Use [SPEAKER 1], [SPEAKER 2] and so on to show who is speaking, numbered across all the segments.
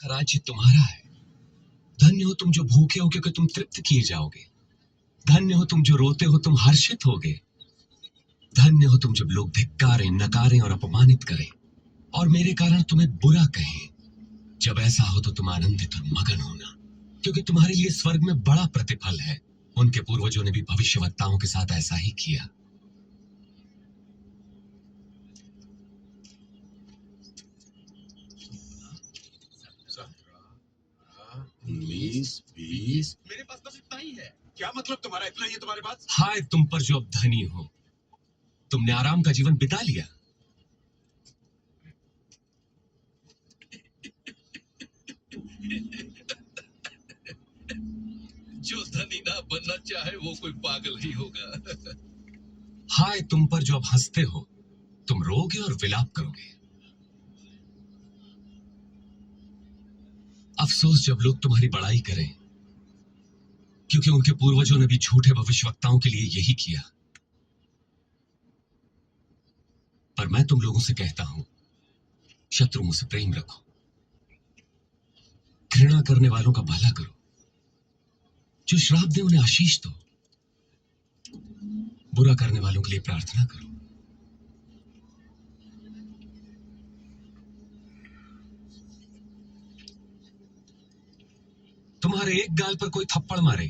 [SPEAKER 1] राज्य तुम्हारा है। धन्य हो तुम जो भूखे हो, क्योंकि तुम तृप्त किए जाओगे। धन्य हो तुम जो रोते हो, तुम हर्षित होगे। धन्य हो तुम जब लोग धिक्कारें, नकारें और अपमानित करें और मेरे कारण तुम्हें बुरा कहें। जब ऐसा हो तो तुम आनंदित और मगन होना, क्योंकि तुम्हारे लिए स्वर्ग में बड़ा प्रतिफल है। उनके पूर्वजों ने भी भविष्यवक्ताओं के साथ ऐसा ही किया।
[SPEAKER 2] 19, 20। मेरे पास बस इतना ही है। क्या मतलब तुम्हारा इतना ही है तुम्हारे पास?
[SPEAKER 1] हाय तुम पर जो अब धनी हो, तुमने आराम का जीवन बिता लिया।
[SPEAKER 2] जो धनी ना बनना चाहे वो कोई पागल ही होगा।
[SPEAKER 1] हाय तुम पर जो अब हंसते हो, तुम रोगे और विलाप करोगे। अफसोस जब लोग तुम्हारी बड़ाई करें, क्योंकि उनके पूर्वजों ने भी झूठे भविष्यवक्ताओं के लिए यही किया। पर मैं तुम लोगों से कहता हूं, शत्रुओं से प्रेम रखो, घृणा करने वालों का भला करो, जो श्राप दे उन्हें आशीष दो, बुरा करने वालों के लिए प्रार्थना करो। तुम्हारे एक गाल पर कोई थप्पड़ मारे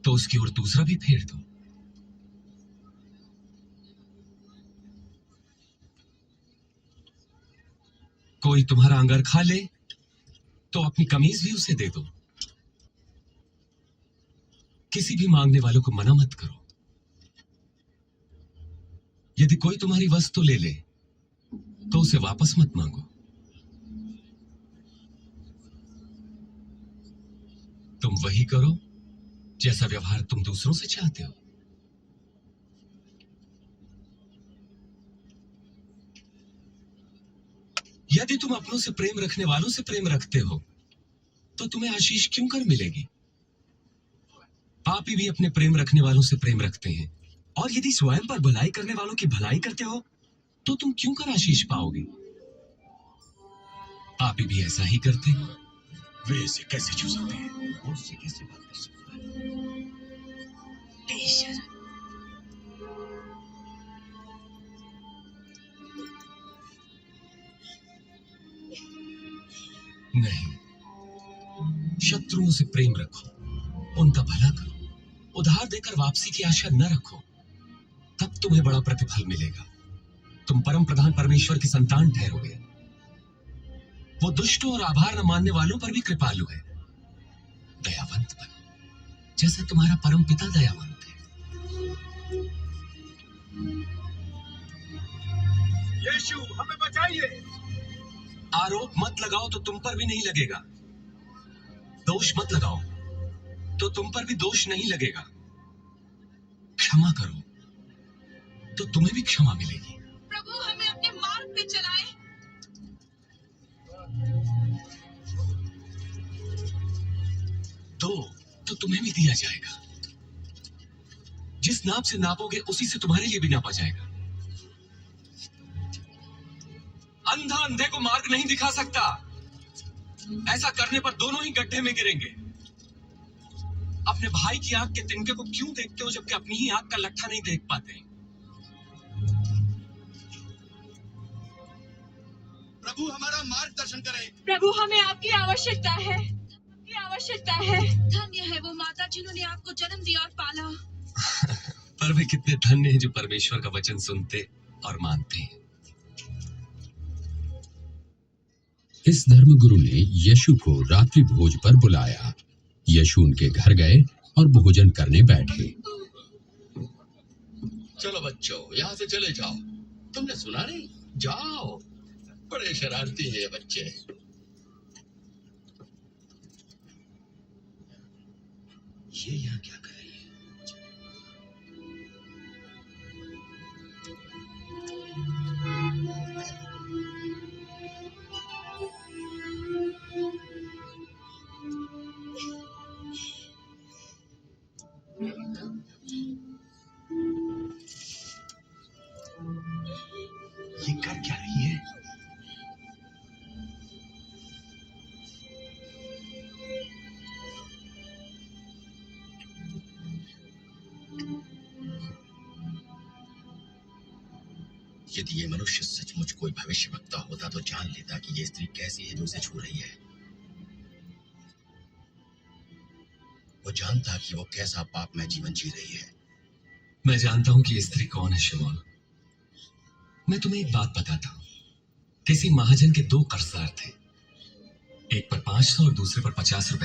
[SPEAKER 1] तो उसकी ओर दूसरा भी फेर दो। कोई तुम्हारा अंगर खा ले तो अपनी कमीज भी उसे दे दो। किसी भी मांगने वालों को मना मत करो। यदि कोई तुम्हारी वस्तु ले ले तो उसे वापस मत मांगो। तुम वही करो जैसा व्यवहार तुम दूसरों से चाहते हो। यदि तुम अपनों से प्रेम रखने वालों से प्रेम रखते हो तो तुम्हें आशीष क्यों कर मिलेगी? पापी भी अपने प्रेम रखने वालों से प्रेम रखते हैं। और यदि स्वयं पर भलाई करने वालों की भलाई करते हो तो तुम क्यों कर आशीष पाओगे? पापी भी ऐसा ही करते हैं।
[SPEAKER 2] वे इसे कैसे छू सकते हैं? वो उससे कैसे बात कर सकता है?
[SPEAKER 3] बेशर्म।
[SPEAKER 1] नहीं, शत्रुओं से प्रेम रखो, उनका भला करो, उधार देकर वापसी की आशा न रखो, तब तुम्हें बड़ा प्रतिफल मिलेगा। तुम परम प्रधान परमेश्वर की संतान ठहरोगे। वो दुष्टों और आभार न मानने वालों पर भी कृपालु है। दयावंत बनो जैसे तुम्हारा परम पिता दयावंत है।
[SPEAKER 2] यीशु हमें बचाइए।
[SPEAKER 1] आरोप मत लगाओ तो तुम पर भी नहीं लगेगा। दोष मत लगाओ तो तुम पर भी दोष नहीं लगेगा। क्षमा करो तो तुम्हें भी क्षमा मिलेगी।
[SPEAKER 3] प्रभु हमें अपने मार्ग पे चलाए।
[SPEAKER 1] दो तो तुम्हें भी दिया जाएगा। जिस नाप से नापोगे उसी से तुम्हारे लिए भी नापा जाएगा। अंधा अंधे को मार्ग नहीं दिखा सकता। ऐसा करने पर दोनों ही गड्ढे में गिरेंगे। अपने भाई की आंख के तिनके को क्यों देखते हो जबकि अपनी ही आंख का लट्ठा नहीं देख पाते?
[SPEAKER 2] प्रभु हमारा मार्गदर्शन करें।
[SPEAKER 3] प्रभु हमें आपकी आवश्यकता है। आपकी आवश्यकता है। धन्य है वो माता जिन्होंने आपको जन्म दिया और पाला।
[SPEAKER 1] पर वे कितने धन्य हैं जो परमेश्वर का वचन सुनते और मानते हैं।
[SPEAKER 4] इस धर्मगुरु ने यीशु को रात्रि भोज पर बुलाया। यीशु उनके घर गए और भोजन करने बैठे।
[SPEAKER 2] चलो बच्चों, यहाँ से चले जाओ। तुमने सुना नहीं? जाओ। बड़े शरारती हैं ये बच्चे। ये यहाँ क्या कर रही है? ये कर क्या रही है? यदि ये मनुष्य सचमुच कोई भविष्यवक्ता होता तो जान लेता कि ये स्त्री कैसी है जो उसे छू रही है। वो जानता कि वो कैसा पापमय जीवन जी रही है।
[SPEAKER 1] मैं जानता हूं कि ये स्त्री कौन है शिमोन। मैं तुम्हें एक बात बताता हूं। किसी महाजन के 2 कर्जदार थे, एक पर 500 और दूसरे पर 50 रुपए